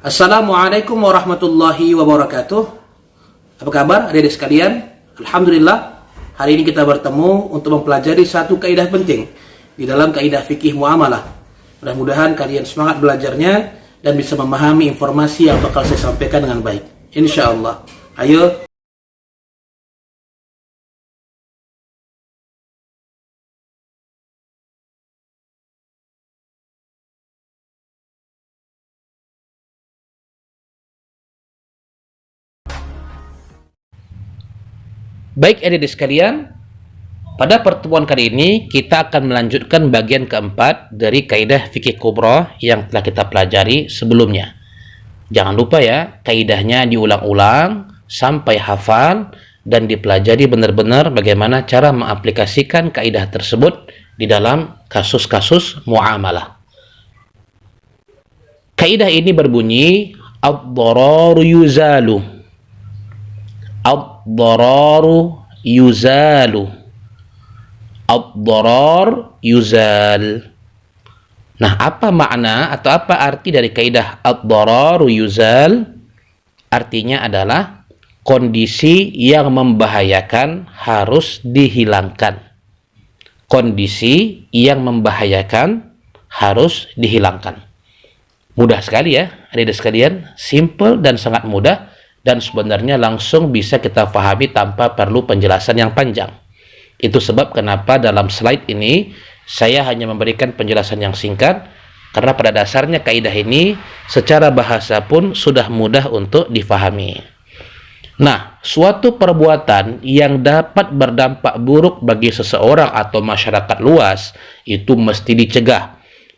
Assalamualaikum warahmatullahi wabarakatuh. Apa kabar adik-adik sekalian? Alhamdulillah, hari ini kita bertemu untuk mempelajari satu kaidah penting di dalam kaidah fikih muamalah. Mudah-mudahan kalian semangat belajarnya dan bisa memahami informasi yang bakal saya sampaikan dengan baik, insya Allah. Ayo. Baik adik-adik sekalian, pada pertemuan kali ini kita akan melanjutkan bagian keempat dari kaidah fikih kubra yang telah kita pelajari sebelumnya. Jangan lupa ya, kaidahnya diulang-ulang sampai hafal dan dipelajari benar-benar bagaimana cara mengaplikasikan kaidah tersebut di dalam kasus-kasus muamalah. Kaidah ini berbunyi ad-dararu yuzalu. Ad-dararu yuzalu. Ad-darar yuzal. Nah, apa makna atau apa arti dari kaidah ad-dararu yuzal? Artinya adalah kondisi yang membahayakan harus dihilangkan. Kondisi yang membahayakan harus dihilangkan. Mudah sekali ya, adik-adik sekalian, simple dan sangat mudah. Dan sebenarnya langsung bisa kita pahami tanpa perlu penjelasan yang panjang. Itu sebab kenapa dalam slide ini saya hanya memberikan penjelasan yang singkat, karena pada dasarnya kaidah ini secara bahasa pun sudah mudah untuk difahami. Nah, suatu perbuatan yang dapat berdampak buruk bagi seseorang atau masyarakat luas itu mesti dicegah.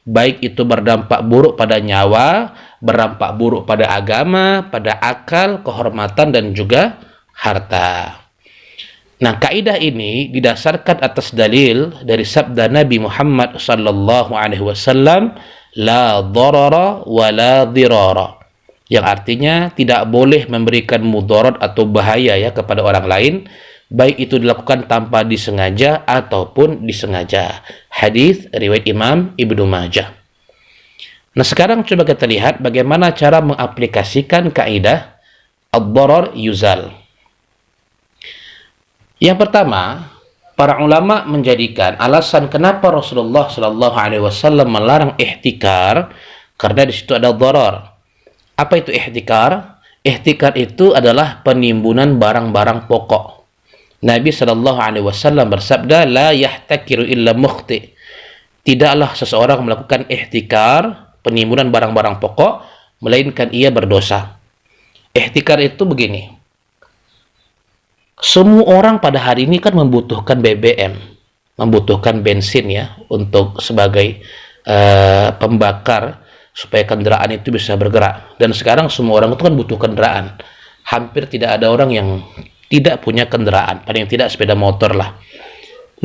Baik itu berdampak buruk pada nyawa, berdampak buruk pada agama, pada akal, kehormatan, dan juga harta. Nah, kaidah ini didasarkan atas dalil dari sabda Nabi Muhammad sallallahu alaihi wasallam, la dharara wa la dirara. Yang artinya tidak boleh memberikan mudarat atau bahaya ya kepada orang lain, baik itu dilakukan tanpa disengaja ataupun disengaja. Hadis riwayat Imam Ibnu Majah. Nah, sekarang coba kita lihat bagaimana cara mengaplikasikan kaidah ad-darar yuzal. Yang pertama, para ulama menjadikan alasan kenapa Rasulullah Shallallahu Alaihi Wasallam melarang ihtikar karena di situ ada darar. Apa itu ihtikar? Ihtikar itu adalah penimbunan barang-barang pokok. Nabi Shallallahu Alaihi Wasallam bersabda, la yahtakiru illa mukhti. Tidaklah seseorang melakukan ihtikar, penimbunan barang-barang pokok, melainkan ia berdosa. Ihtikar itu begini. Semua orang pada hari ini kan membutuhkan BBM, membutuhkan bensin ya, untuk sebagai pembakar supaya kendaraan itu bisa bergerak. Dan sekarang semua orang itu kan butuh kendaraan. Hampir tidak ada orang yang tidak punya kendaraan, paling tidak sepeda motor lah.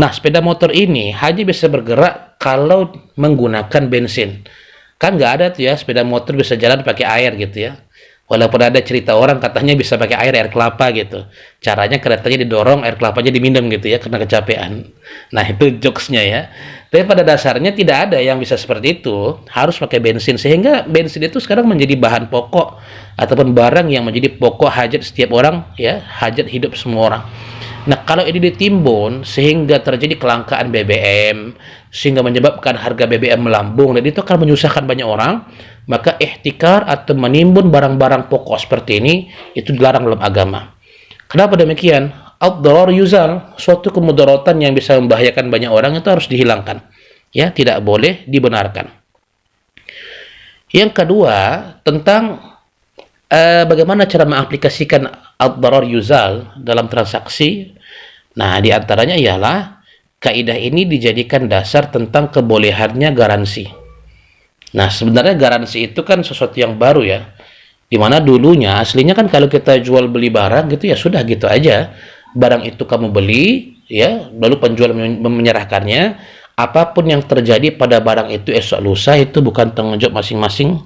Nah, sepeda motor ini hanya bisa bergerak kalau menggunakan bensin. Kan nggak ada tuh ya sepeda motor bisa jalan pakai air gitu ya. Walaupun ada cerita orang katanya bisa pakai air kelapa gitu. Caranya keretanya didorong, air kelapanya diminum gitu ya karena kecapean. Nah, itu jokesnya ya. Tapi pada dasarnya tidak ada yang bisa seperti itu. Harus pakai bensin. Sehingga bensin itu sekarang menjadi bahan pokok ataupun barang yang menjadi pokok hajat setiap orang ya, hajat hidup semua orang. Nah, kalau ini ditimbun sehingga terjadi kelangkaan BBM, sehingga menyebabkan harga BBM melambung, dan itu akan menyusahkan banyak orang, maka ihtikar atau menimbun barang-barang pokok seperti ini, itu dilarang dalam agama. Kenapa demikian? Ad-darar yuzal, suatu kemudaratan yang bisa membahayakan banyak orang itu harus dihilangkan. Ya, tidak boleh dibenarkan. Yang kedua, tentang bagaimana cara mengaplikasikan ad-darar yuzal dalam transaksi. Nah, diantaranya ialah kaidah ini dijadikan dasar tentang kebolehannya garansi. Nah, sebenarnya garansi itu kan sesuatu yang baru ya. Dimana dulunya aslinya kan kalau kita jual beli barang gitu ya sudah gitu aja. Barang itu kamu beli ya, lalu penjual menyerahkannya. Apapun yang terjadi pada barang itu esok lusa itu bukan tanggung jawab masing-masing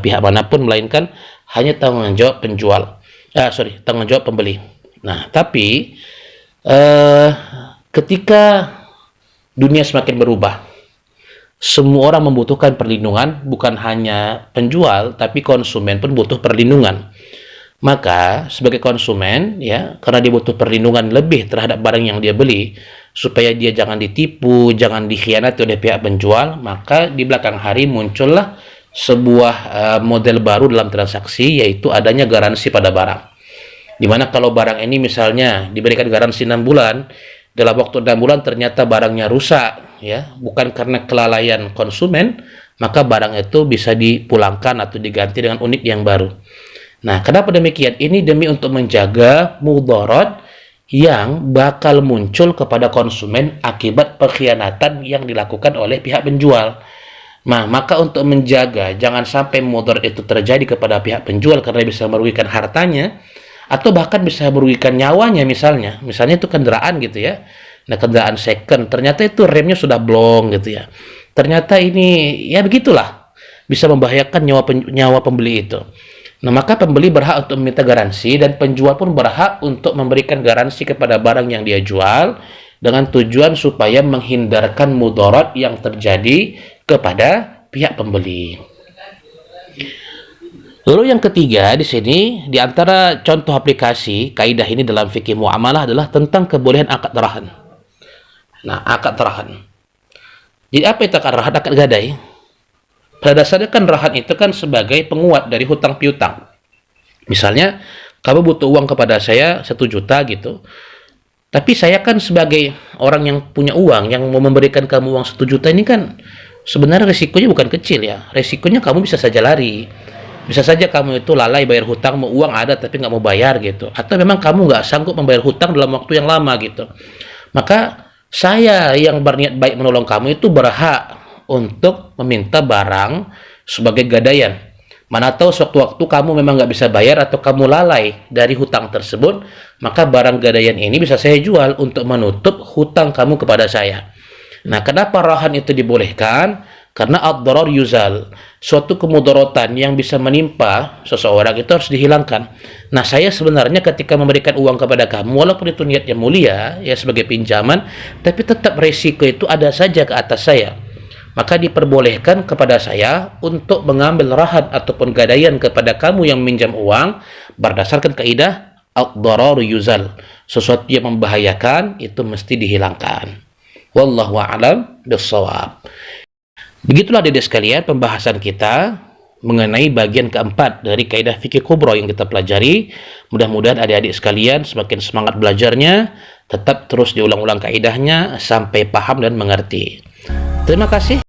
pihak manapun, melainkan hanya tanggung jawab penjual. Tanggung jawab pembeli. Nah, tapi ketika dunia semakin berubah, semua orang membutuhkan perlindungan, bukan hanya penjual, tapi konsumen pun butuh perlindungan. Maka sebagai konsumen, ya, karena dia butuh perlindungan lebih terhadap barang yang dia beli, supaya dia jangan ditipu, jangan dikhianati oleh pihak penjual, maka di belakang hari muncullah sebuah model baru dalam transaksi, yaitu adanya garansi pada barang. Dimana kalau barang ini misalnya diberikan garansi 6 bulan, dalam waktu 6 bulan ternyata barangnya rusak, ya, bukan karena kelalaian konsumen, maka barang itu bisa dipulangkan atau diganti dengan unit yang baru. Nah, kenapa demikian? Ini demi untuk menjaga mudarat yang bakal muncul kepada konsumen akibat pengkhianatan yang dilakukan oleh pihak penjual. Nah, maka untuk menjaga jangan sampai mudarat itu terjadi kepada pihak penjual karena bisa merugikan hartanya atau bahkan bisa merugikan nyawanya misalnya. Misalnya itu kendaraan gitu ya. Nah, kendaraan second ternyata itu remnya sudah blong gitu ya. Ternyata ini ya begitulah, bisa membahayakan nyawa pembeli itu. Nah, maka pembeli berhak untuk meminta garansi dan penjual pun berhak untuk memberikan garansi kepada barang yang dia jual dengan tujuan supaya menghindarkan mudarat yang terjadi kepada pihak pembeli. Lalu yang ketiga di sini, di antara contoh aplikasi kaidah ini dalam fikih muamalah adalah tentang kebolehan akad rahan. Nah, akad rahan. Jadi apa itu akad rahan? Akad gadai. Pada dasarnya kan rahan itu kan sebagai penguat dari hutang piutang. Misalnya, kamu butuh uang kepada saya 1 juta gitu. Tapi saya kan sebagai orang yang punya uang, yang mau memberikan kamu uang 1 juta ini kan sebenarnya resikonya bukan kecil ya. Resikonya kamu bisa saja lari. Bisa saja kamu itu lalai bayar hutang, mau uang ada tapi nggak mau bayar gitu. Atau memang kamu nggak sanggup membayar hutang dalam waktu yang lama gitu. Maka saya yang berniat baik menolong kamu itu berhak untuk meminta barang sebagai gadaian. Mana tahu sewaktu-waktu kamu memang nggak bisa bayar atau kamu lalai dari hutang tersebut, maka barang gadaian ini bisa saya jual untuk menutup hutang kamu kepada saya. Nah, kenapa rahan itu dibolehkan? Karena ad-darar yuzal. Suatu kemudaratan yang bisa menimpa seseorang itu harus dihilangkan. Nah, saya sebenarnya ketika memberikan uang kepada kamu, walaupun itu niatnya mulia, ya sebagai pinjaman, tapi tetap resiko itu ada saja ke atas saya. Maka diperbolehkan kepada saya untuk mengambil rahan ataupun gadaian kepada kamu yang minjam uang berdasarkan kaidah ad-darar yuzal. Sesuatu yang membahayakan itu mesti dihilangkan. Wallahu a'lam bishawab. Begitulah adik-adik sekalian pembahasan kita mengenai bagian keempat dari kaidah fikih kubra yang kita pelajari. Mudah-mudahan adik-adik sekalian semakin semangat belajarnya, tetap terus diulang-ulang kaidahnya sampai paham dan mengerti. Terima kasih.